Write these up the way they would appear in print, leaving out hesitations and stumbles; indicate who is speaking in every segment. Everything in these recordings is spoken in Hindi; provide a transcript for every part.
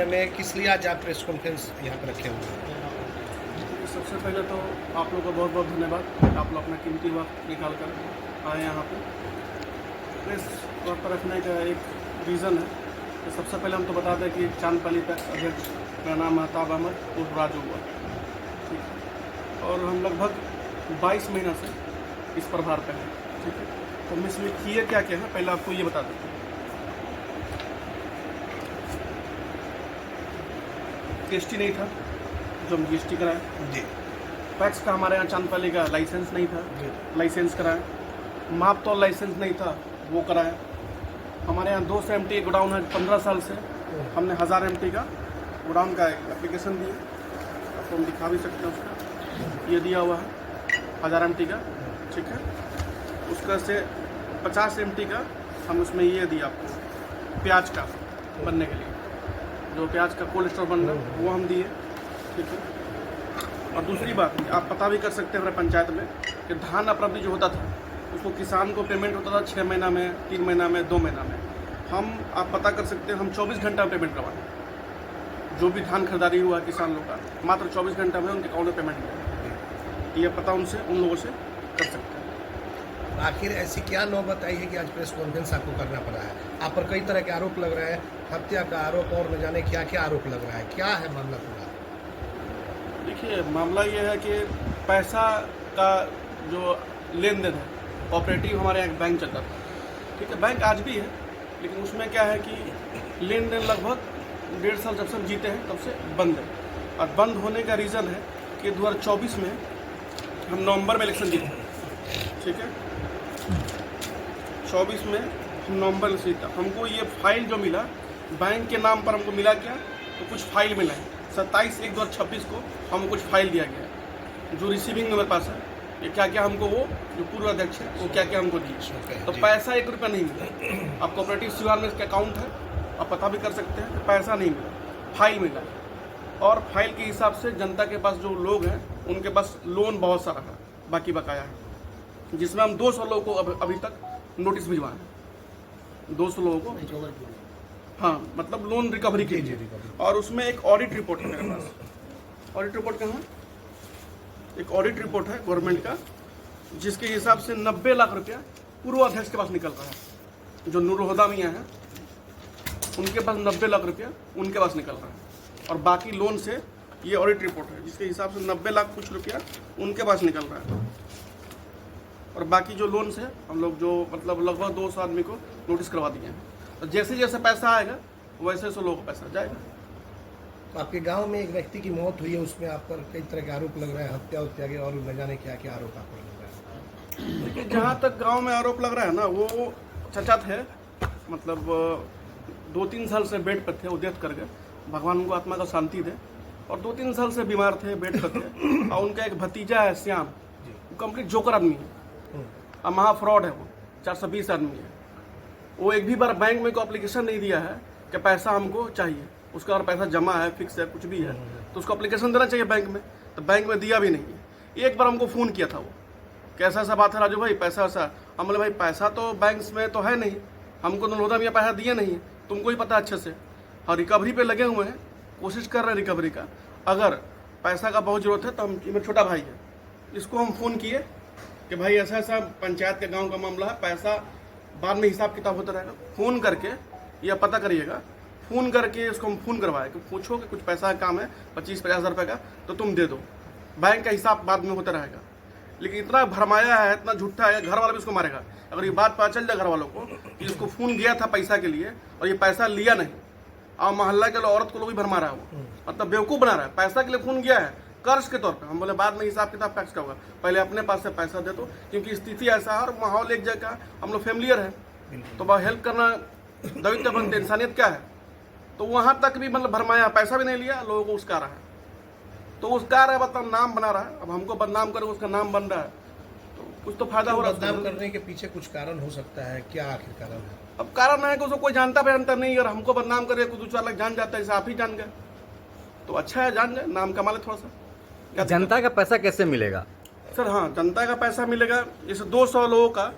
Speaker 1: में किस लिए आज आप प्रेस कॉन्फ्रेंस यहाँ पर रखे हुए हैं?
Speaker 2: सबसे पहले तो आप लोगों का बहुत बहुत धन्यवाद। आप लोग अपना कीमती वक्त निकाल कर आए यहाँ पे। प्रेस वक्त पर रखने का एक रीज़न है। तो सबसे पहले हम तो बता दें कि चांदपाली का अध्यक्ष मेरा नाम महताब अहमद उर्फ राजू हुआ, ठीक है। और हम लगभग 22 महीना से इस प्रभार पर हैं, ठीक है। तो हम इसमें किए क्या क्या है, पहले आपको ये बता देते हैं। जीएसटी नहीं था जो हम जीएसटी कराए
Speaker 1: जी
Speaker 2: पैक्स का, हमारे यहाँ चांदपाली का लाइसेंस नहीं था, लाइसेंस कराए। माप तौल लाइसेंस नहीं था, वो कराए। हमारे यहाँ 200 MT गोडाउन है 15 साल से, हमने 1000 MT का गोडाउन का एक एप्लीकेशन दिए, आपको हम दिखा भी सकते हैं। उसका ये दिया हुआ है 1000 MT का, ठीक है। उसका से 50 MT का हम उसमें ये दिया आपको प्याज का बनने के लिए, जो प्याज का कोल्ड स्टोर बन रहा है वो हम दिए, ठीक है। और दूसरी बात, आप पता भी कर सकते हैं हमारे पंचायत में कि धान अपराधी जो होता था उसको किसान को पेमेंट होता था 6 महीना में, 3 महीना में, 2 महीना में। आप पता कर सकते हैं, हम 24 घंटा पेमेंट करवाएं। जो भी धान खरीदारी हुआ किसान लोग का, मात्र 24 घंटा में उनके अकाउंट में पेमेंट हुआ। ये पता उन लोगों से कर सकते हैं।
Speaker 1: आखिर ऐसी क्या नौबत आई है कि आज प्रेस कॉन्फ्रेंस आपको करना पड़ा है? आप पर कई तरह के आरोप लग रहे हैं, हत्या का आरोप और न जाने क्या क्या आरोप लग रहा है। क्या है मामला पूरा?
Speaker 2: देखिए, मामला ये है कि पैसा का जो लेन देन है, ऑपरेटिव हमारे यहाँ एक बैंक चलता था, ठीक है। बैंक आज भी है, लेकिन उसमें क्या है कि लेन देन लगभग 1.5 साल जब से हम जीते हैं तब से बंद है। और बंद होने का रीज़न है कि 2024 में हम नवंबर में इलेक्शन जीते, ठीक है। 24 में हम नवंबर में जीता। हमको ये फाइल जो मिला बैंक के नाम पर हमको मिला क्या, तो कुछ फाइल मिला है। 27/1/2026 को हमको कुछ फाइल दिया गया है, जो रिसीविंग में मेरे पास है। ये क्या क्या हमको, वो जो पूर्व अध्यक्ष है वो क्या क्या हमको दिए। तो पैसा 1 रुपया नहीं मिला। आप कोऑपरेटिव सिवान में इसका अकाउंट है, आप पता भी कर सकते हैं कि पैसा नहीं मिला, फाइल मिला। और फाइल के हिसाब से जनता के पास जो लोग हैं उनके पास लोन बहुत सारा है, बाकी बकाया है, जिसमें हम 200 लोगों को अभी तक नोटिस भिजवाए। 200 लोगों को, हाँ, मतलब लोन रिकवरी के लिए। और उसमें एक ऑडिट रिपोर्ट है मेरे पास। ऑडिट रिपोर्ट कहाँ है? एक ऑडिट रिपोर्ट है गवर्नमेंट का, जिसके हिसाब से 90 लाख रुपया पूर्व अध्यक्ष के पास निकल रहा है। जो नूरहुदा मियाँ हैं उनके पास 90 लाख रुपया उनके पास निकल रहा है। और बाकी लोन से, ये ऑडिट रिपोर्ट है जिसके हिसाब से 90 लाख कुछ रुपया उनके पास निकल रहा है। और बाकी जो लोन से हम लोग जो मतलब लगभग 200 आदमी को नोटिस करवा दिए हैं। तो जैसे जैसे पैसा आएगा वैसे लोगों को पैसा जाएगा।
Speaker 1: तो आपके गांव में एक व्यक्ति की मौत हुई है, उसमें आप पर कई तरह के आरोप लग रहे हैं, हत्या के, और न जाने क्या क्या आरोप आप पर लग रहे हैं।
Speaker 2: देखिए, जहाँ तक गांव में आरोप लग रहा है ना, वो चचा थे, मतलब 2-3 साल से बेड पर थे, वो डेथ कर गए। भगवान उनको आत्मा का शांति दे। और 2-3 साल से बीमार थे, बेड पर थे। और उनका एक भतीजा है श्याम, वो कंप्लीट जोकर आदमी है और महा फ्रॉड है। वो 420 आदमी है। वो एक भी बार बैंक में को एप्लीकेशन नहीं दिया है कि पैसा हमको चाहिए। उसका और पैसा जमा है, फिक्स है, कुछ भी है, तो उसको एप्लीकेशन देना चाहिए बैंक में। तो बैंक में दिया भी नहीं। एक बार हमको फ़ोन किया था वो, कैसा ऐसा बात है राजू भाई, पैसा ऐसा। हम बोले भाई पैसा तो बैंक में तो है नहीं, हमको नूरहुदा मियाँ पैसा दिए नहीं, तुमको ही पता अच्छे से। और रिकवरी पे लगे हुए हैं, कोशिश कर रहे हैं रिकवरी का। अगर पैसा का बहुत ज़रूरत है तो हम, मेरा छोटा भाई है, इसको हम फ़ोन किए कि भाई ऐसा ऐसा पंचायत के गाँव का मामला है, पैसा बाद में हिसाब किताब होता रहेगा। फ़ोन करके या पता करिएगा, फ़ोन करके उसको हम फ़ोन करवाए कि पूछो कि कुछ पैसा का काम है 25-50 हज़ार रुपये का, तो तुम दे दो, बैंक का हिसाब बाद में होता रहेगा। लेकिन इतना भरमाया है, इतना झूठा है, घर वाला भी उसको मारेगा अगर ये बात पता चल जाए घर वालों को कि इसको फ़ोन गया था पैसा के लिए और ये पैसा लिया नहीं। और मोहल्ला के औरत को लोग भी भरमा रहा है, वो मतलब बेवकूफ़ बना रहा है। पैसा के लिए फ़ोन गया है कर्ज के तौर पे। हम बोले बाद में हिसाब किताब टैक्स का होगा, पहले अपने पास से पैसा दे दो, क्योंकि स्थिति ऐसा है और माहौल एक जगह, हम लोग फैमिलियर है, तो वह हेल्प करना दायित्व बनते, इंसानियत क्या है। तो वहाँ तक भी मतलब भरमाया, पैसा भी नहीं लिया, लोगों को उसका रहा है। तो उसका रहा है, मतलब नाम बना रहा है। अब हमको बदनाम करे, उसका नाम बन रहा है, तो कुछ तो फायदा हो रहा है।
Speaker 1: बदनाम करने के पीछे कुछ कारण हो सकता है, क्या आखिर कारण है?
Speaker 2: अब कारण है कि उसको कोई जानता पहचानता नहीं, और हमको बदनाम करे कुछ 2-4 लाख जान जाता है, जैसे आप ही जान गए तो अच्छा है, जान जाए, नाम कमा ले थोड़ा सा।
Speaker 3: जनता का पैसा कैसे मिलेगा
Speaker 2: सर? हाँ, जनता का पैसा मिलेगा, जैसे 200 लोगों का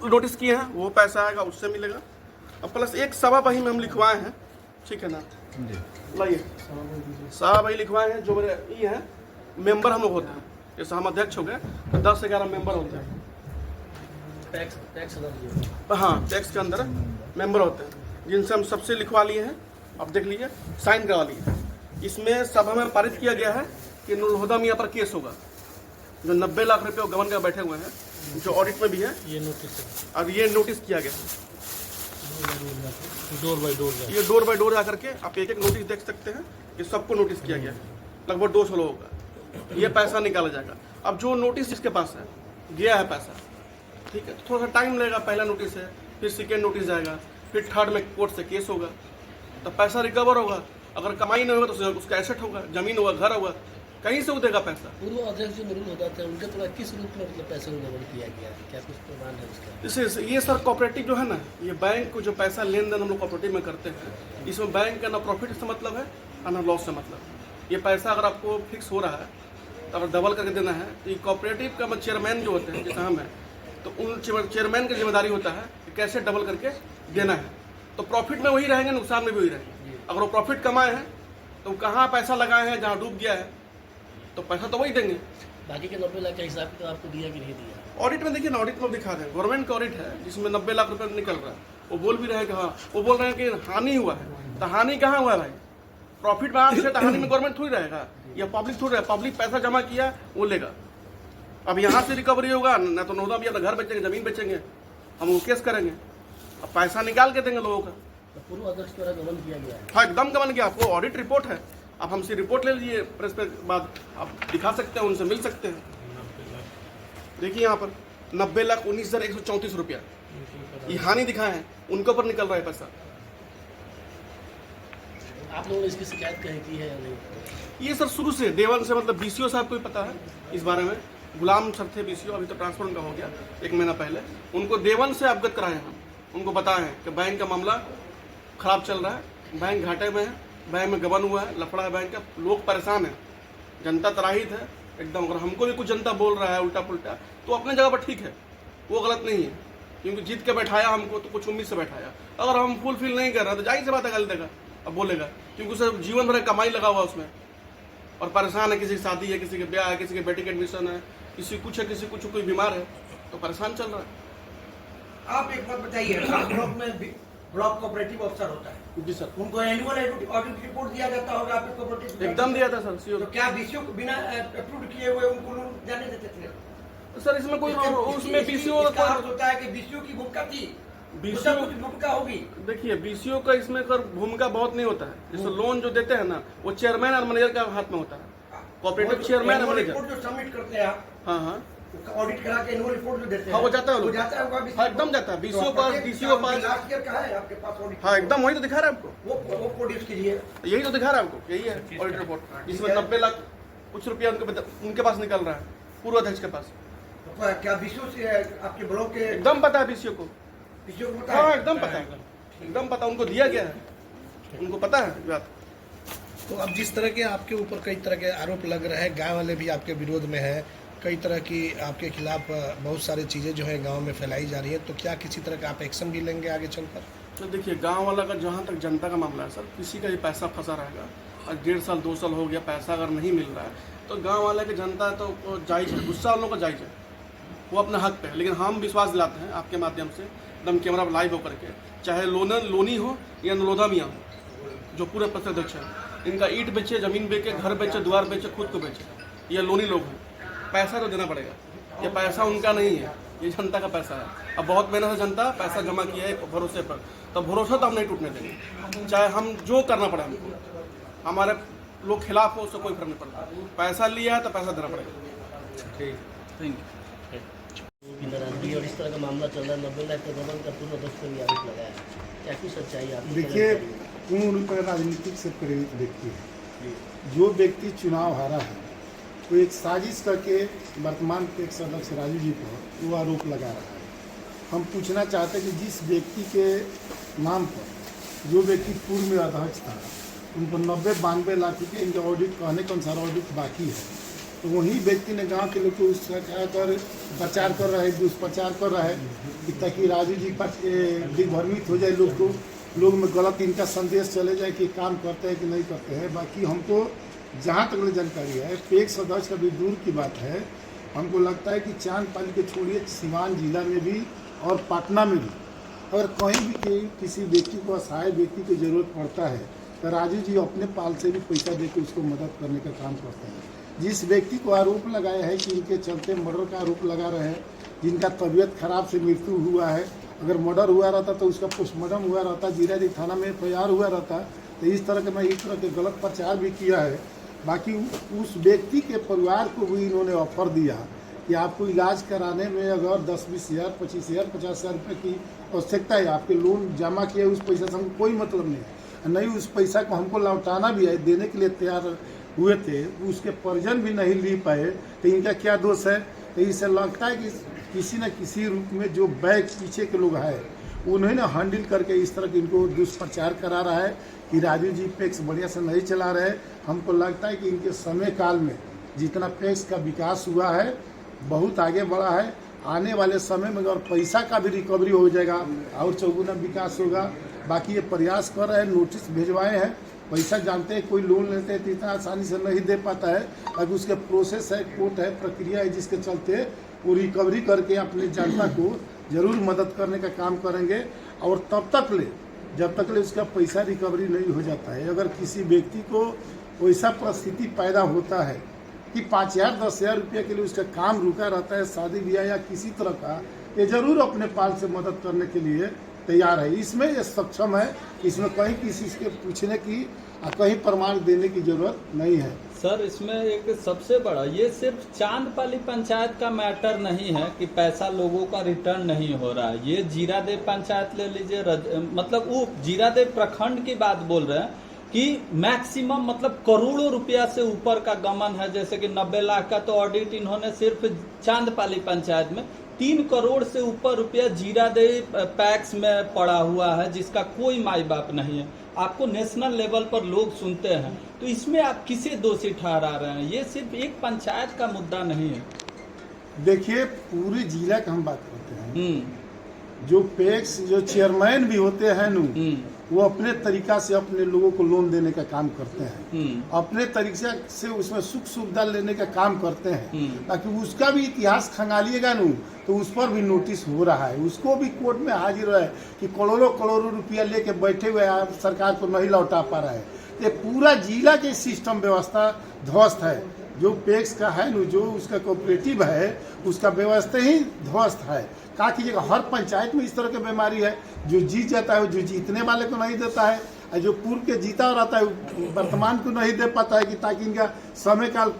Speaker 2: नोटिस किए हैं, वो पैसा आएगा, उससे मिलेगा। और प्लस एक सभा वही में हम लिखवाए हैं ठीक है ना। लाइए साहब भाई लिखवाए हैं, जो मेरे ये हैं मेंबर हम लोग होते हैं, जैसे हम अध्यक्ष हो गए तो 10 से 11 मेंबर होते हैं। हाँ, टैक्स के अंदर मेंबर होते हैं, जिनसे हम सबसे लिखवा लिए हैं। अब देख लीजिए, साइन करवा लिए। इसमें सभा में पारित किया गया है कि नूरहुदा मियाँ पर केस होगा, जो 90 लाख रुपए गबन का बैठे हुए हैं, जो ऑडिट में भी है। ये नोटिस, अब ये नोटिस किया गया है डोर बाय डोर जा करके आप एक एक नोटिस देख सकते हैं कि सबको नोटिस किया गया है। लगभग 200 लोगों का ये पैसा निकाला जाएगा। अब जो नोटिस जिसके पास है, गया है पैसा, ठीक है, तो थोड़ा सा टाइम लगेगा। पहला नोटिस है, फिर सेकेंड नोटिस जाएगा, फिर थर्ड में कोर्ट से केस होगा, तो पैसा रिकवर होगा। अगर कमाई नहीं होगा तो उसका एसेट होगा, जमीन होगा, घर होगा, कहीं से वो देगा पैसा।
Speaker 3: पूर्व अध्यक्ष जो नूरुल हुदा थे, उनके द्वारा किस रूप में मतलब पैसे गबन किया गया है, क्या कुछ प्रमाण है उसका?
Speaker 2: जैसे ये सर कोऑपरेटिव जो है ना, ये बैंक को जो पैसा लेन देन हम लोग कोऑपरेटिव में करते हैं, इसमें बैंक का ना प्रॉफिट से मतलब है और ना लॉस से मतलब। ये पैसा अगर आपको फिक्स हो रहा है तो अगर डबल करके देना है, तो ये कोऑपरेटिव का चेयरमैन जो होते हैं, जैसे हम हैं, तो उन चेयरमैन की जिम्मेदारी होता है कि कैसे डबल करके देना है। तो प्रॉफिट में वही रहेंगे, नुकसान में भी वही रहेंगे। अगर वो प्रॉफिट कमाए हैं तो कहाँ पैसा लगाए हैं, जहाँ डूब गया है तो पैसा तो वही देंगे।
Speaker 3: बाकी के 90 लाख का हिसाब तो आपको दिया कि नहीं दिया?
Speaker 2: ऑडिट में देखिए ना, ऑडिट में दिखा रहे हैं, गवर्नमेंट का ऑडिट है जिसमें 90 लाख रुपए निकल रहा है। वो बोल भी रहे हैं कि हाँ, वो बोल रहे हैं कि हानि हुआ है, तो हानि कहाँ हुआ है भाई? प्रॉफिट में आगे तो हानि में गवर्नमेंट थोड़ी रहेगा या पब्लिक थोड़ी रहेगा। पब्लिक पैसा जमा किया वो लेगा। अब यहाँ से रिकवरी होगा ना, तो नौदा भैया घर बेचेंगे, जमीन बेचेंगे, हम वो केस करेंगे, अब पैसा निकाल के देंगे लोगों का।
Speaker 3: तो पूर्व अध्यक्ष द्वारा गबन किया गया है?
Speaker 2: हाँ, एकदम गबन किया। आपको ऑडिट रिपोर्ट है, आप हमसे रिपोर्ट ले लीजिए, प्रेस पे बाद आप दिखा सकते हैं, उनसे मिल सकते हैं। देखिए यहाँ पर 90,19,134 रुपया ये हानि दिखाए हैं, उनके ऊपर निकल रहा है पैसा।
Speaker 3: आप लोगों ने इसकी शिकायत कहीं की है या नहीं?
Speaker 2: ये सर शुरू से देवन से, मतलब बीसीओ साहब को भी पता है इस बारे में। गुलाम सर थे बीसीओ, अभी तो ट्रांसफर उनका हो गया 1 महीना पहले। उनको देवन से अवगत कराए हैं, उनको बताए हैं कि बैंक का मामला खराब चल रहा है, बैंक घाटे में है, बैंक में गबन हुआ है, लफड़ा है बैंक का, लोग परेशान हैं, जनता त्राहित है एकदम। अगर हमको भी कुछ जनता बोल रहा है उल्टा पुल्टा, तो अपने जगह पर ठीक है, वो गलत नहीं है, क्योंकि जीत के बैठाया हमको तो कुछ उम्मीद से बैठाया। अगर हम फुलफिल नहीं कर रहे तो जाहिर सी बात है गाली देगा, अब बोलेगा, क्योंकि उसे जीवन भर कमाई लगा हुआ उसमें, और परेशान है। किसी की शादी है, किसी के ब्याह है, किसी के बेटी के एडमिशन है, किसी कुछ है, किसी कुछ कोई बीमार है, तो परेशान चल रहा है।
Speaker 4: आप एक बात बताइए, ब्लॉक में ब्लॉक कोऑपरेटिव अफसर होता है
Speaker 2: जी सर,
Speaker 4: उनको एनुअल ऑडिट रिपोर्ट दिया जाता होगा आपके कोऑपरेटिव?
Speaker 2: एकदम दिया था सर, सीओ।
Speaker 4: तो क्या बीसीओ को बिना अप्रूव किए हुए उनको लोग जाने देते थे?
Speaker 2: सर इसमें कोई उसमें बीसीओ
Speaker 4: का अर्थ होता है कि बीसीओ की भूमिका थी, बीसीओ की भूमिका होगी।
Speaker 2: देखिए बीसीओ का इसमें सर भूमिका बहुत नहीं होता है। जैसे लोन जो देते हैं ना, वो चेयरमैन और मैनेजर का हाथ में होता है, कोऑपरेटिव चेयरमैन और मैनेजर।
Speaker 4: जो सबमिट करते हैं आप,
Speaker 2: हाँ हाँ,
Speaker 4: ऑडिट करा के एनुअल रिपोर्ट जो देते हैं,
Speaker 2: हाँ वो जाता है,
Speaker 4: वो जाता है,
Speaker 2: हाँ एकदम जाता है बीसीओ पास। बीसीओ पास
Speaker 4: लास्ट ईयर का है आपके पास ऑडिट?
Speaker 2: हाँ एकदम, वही तो दिखा रहा है आपको,
Speaker 4: वो प्रोड्यूस कीजिए,
Speaker 2: यही तो दिखा रहा है आपको, यही है ऑडिट रिपोर्ट, जिसमें 90 लाख कुछ रुपया उनके पास निकल रहा है, पूर्व अध्यक्ष के पास।
Speaker 4: तो क्या बीसीओ से आपके ब्लॉक के
Speaker 2: एकदम पता है बीसीओ को,
Speaker 4: बीसीओ को पता
Speaker 2: हाँ
Speaker 4: है?
Speaker 2: एकदम पता है, एकदम पता, उनको दिया गया है, उनको पता है बात।
Speaker 1: तो अब जिस तरह के आपके ऊपर कई तरह के आरोप लग रहे हैं, गांव वाले भी आपके विरोध में हैं, कई तरह की आपके खिलाफ बहुत सारी चीज़ें जो है गांव में फैलाई जा रही है, तो क्या किसी तरह का आप एक्शन भी लेंगे आगे चलकर?
Speaker 2: तो देखिए गांव वाला का जहाँ तक जनता का मामला है सर, किसी का ये पैसा फंसा रहेगा और 1.5 साल 2 साल हो गया, पैसा अगर नहीं मिल रहा है, तो गांव वाले की जनता है तो जायज़ है, गुस्सा वालों का जायज़ है, वो अपने हक पे है। लेकिन हम विश्वास दिलाते हैं आपके माध्यम से, एकदम कैमरा पर लाइव होकर के, चाहे लोनी हो या नलोदा मियाँ हो, जो पूरे प्रदेश है, इनका ईंट बेचे, ज़मीन बेचे, घर बेचे, द्वार बेचे, खुद को बेचे, ये लोनी लोग हैं, पैसा तो देना पड़ेगा। ये पैसा उनका नहीं है, ये जनता का पैसा है। अब बहुत मेहनत से जनता पैसा जमा किया है भरोसे पर, तो भरोसा तो हम नहीं टूटने देंगे, चाहे हम जो करना पड़े हमको, हमारे लोग खिलाफ हो उससे कोई फर्क नहीं पड़ता। पैसा लिया है तो पैसा देना पड़ेगा। ठीक, थैंक यू।
Speaker 3: नाराजगी और इस तरह का मामला चल रहा है, 90 लाख का गबन का पूर्व अध्यक्ष पर भी आरोप लगाया है, क्या कुछ सच्चाई आप?
Speaker 5: देखिए, पूर्ण रूप में राजनीतिक से प्रेरित व्यक्ति है। जो व्यक्ति चुनाव हारा है वो एक साजिश करके वर्तमान टैक्स अध्यक्ष राजू जी पर वो आरोप लगा रहा है। हम पूछना चाहते हैं कि जिस व्यक्ति के नाम पर, जो व्यक्ति पूर्व में अध्यक्ष था, उन पर 90-92 लाख रुपये इनके ऑडिट कहने के अनुसार ऑडिट बाकी है, तो वही व्यक्ति ने गांव के लोग को उसका क्या कर प्रचार कर रहा है, दुष्प्रचार कर रहा है कि ताकि राजू जी पर दिग्भ्रमित हो जाए लोग को, लोग में गलत इनका संदेश चले जाए कि काम करते हैं कि नहीं करते हैं। बाकी हमको जहाँ तक जानकारी है, पैक्स अध्यक्ष का भी दूर की बात है, हमको लगता है कि चांदपाली के छोड़िए सीवान जिला में भी और पटना में भी अगर कहीं भी किसी व्यक्ति को, असहाय व्यक्ति की ज़रूरत पड़ता है तो राजू जी अपने पाल से भी पैसा दे के उसको मदद करने का काम करते हैं। जिस व्यक्ति को आरोप लगाया है कि इनके चलते मर्डर का आरोप लगा रहे हैं, जिनका तबीयत खराब से मृत्यु हुआ है, अगर मर्डर हुआ रहता तो उसका पोस्टमार्टम हुआ रहता, जीरादेवी थाना में FIR हुआ रहता, तो इस तरह के गलत प्रचार भी किया है। बाकी उस व्यक्ति के परिवार को भी इन्होंने ऑफर दिया कि आपको इलाज कराने में अगर 10-20 हज़ार, 25 हज़ार, 50 हज़ार रुपये की आवश्यकता है, आपके लोन जमा किए उस पैसा से हमको कोई मतलब नहीं, उस पैसा को हमको लौटाना भी है, देने के लिए तैयार हुए थे, उसके परिजन भी नहीं ली पाए, तो इनका क्या दोष है? तो इससे लगता है कि किसी न किसी रूप में जो बैक पीछे के लोग हैं उन्होंने हैंडल करके इस तरह के इनको दुष्प्रचार करा रहा है कि राजू जी पैक्स बढ़िया से नहीं चला रहे। हमको लगता है कि इनके समय काल में जितना पैक्स का विकास हुआ है बहुत आगे बढ़ा है, आने वाले समय में अगर पैसा का भी रिकवरी हो जाएगा और चौगुना विकास होगा। बाकी ये प्रयास कर रहे हैं, नोटिस भिजवाए हैं, पैसा जानते हैं कोई लोन लेते हैं तो इतना आसानी से नहीं दे पाता है, अगर उसके प्रोसेस है, कोर्ट है, प्रक्रिया है, जिसके चलते वो रिकवरी करके अपनी जनता को ज़रूर मदद करने का काम करेंगे। और जब तक ले उसका पैसा रिकवरी नहीं हो जाता है, अगर किसी व्यक्ति को वैसा परिस्थिति पैदा होता है कि 5,000 10,000 रुपये के लिए उसका काम रुका रहता है, शादी ब्याह या किसी तरह का, ये ज़रूर अपने पाल से मदद करने के लिए तैयार है। इसमें ये सक्षम है, इसमें कहीं किसी से पूछने की कहीं प्रमाण देने की जरूरत नहीं है।
Speaker 6: सर, इसमें एक सबसे बड़ा, ये सिर्फ चांदपाली पंचायत का मैटर नहीं है कि पैसा लोगों का रिटर्न नहीं हो रहा है। ये जीरादेव पंचायत ले लीजिए, मतलब वो जीरादेव प्रखंड की बात बोल रहे हैं कि मैक्सिमम मतलब करोड़ों रुपया से ऊपर का गमन है। जैसे कि 90 लाख का तो ऑडिट इन्होंने सिर्फ चांदपाली पंचायत में, 3 करोड़ से ऊपर रुपया जीरादेव पैक्स में पड़ा हुआ है, जिसका कोई माई बाप नहीं है। आपको नेशनल लेवल पर लोग सुनते हैं, तो इसमें आप किसे दोषी ठहरा रहे हैं? ये सिर्फ एक पंचायत का मुद्दा नहीं है।
Speaker 5: देखिए, पूरे जिला का हम बात करते हैं, जो पैक्स जो चेयरमैन भी होते हैं न, वो अपने तरीका से अपने लोगों को लोन देने का काम करते हैं, अपने तरीके से उसमें सुख सुविधा लेने का काम करते हैं। ताकि उसका भी इतिहास खंगालिएगा न तो उस पर भी नोटिस हो रहा है, उसको भी कोर्ट में हाजिर है कि करोड़ों रुपया लेके बैठे हुए सरकार को नहीं लौटा पा रहा है। ये पूरा जिला के सिस्टम व्यवस्था ध्वस्त है। जो पैक्स का है न, जो उसका कोऑपरेटिव है, उसका व्यवस्था ही ध्वस्त है। क्या कीजिएगा, हर पंचायत में इस तरह की बीमारी है, जो जीत जाता है जो जीतने वाले को नहीं देता है, और जो पूर्व के जीता रहता है वर्तमान को नहीं दे पाता है कि ताकि इनका समय काल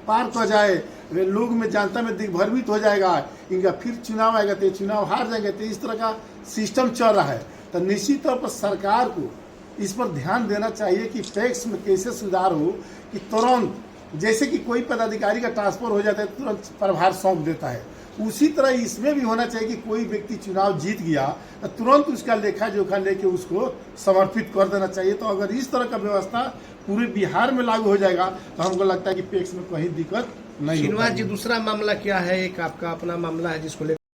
Speaker 5: पार हो जाए, लोग में जनता में दिग्भ्रमित हो जाएगा, इनका फिर चुनाव आएगा तो चुनाव हार जाएंगे, तो इस तरह का सिस्टम चल रहा है। तो निश्चित तौर पर सरकार को इस पर ध्यान देना चाहिए कि पैक्स में कैसे सुधार हो कि तुरंत, जैसे कि कोई पदाधिकारी का ट्रांसफर हो जाता है तुरंत प्रभार सौंप देता है, उसी तरह इसमें भी होना चाहिए कि कोई व्यक्ति चुनाव जीत गया तो तुरंत उसका लेखा जोखा लेके उसको समर्पित कर देना चाहिए। तो अगर इस तरह का व्यवस्था पूरे बिहार में लागू हो जाएगा तो हमको लगता है कि पैक्स में कहीं दिक्कत नहीं होगी।
Speaker 1: श्रीनिवास जी, दूसरा मामला क्या है? एक आपका अपना मामला है जिसको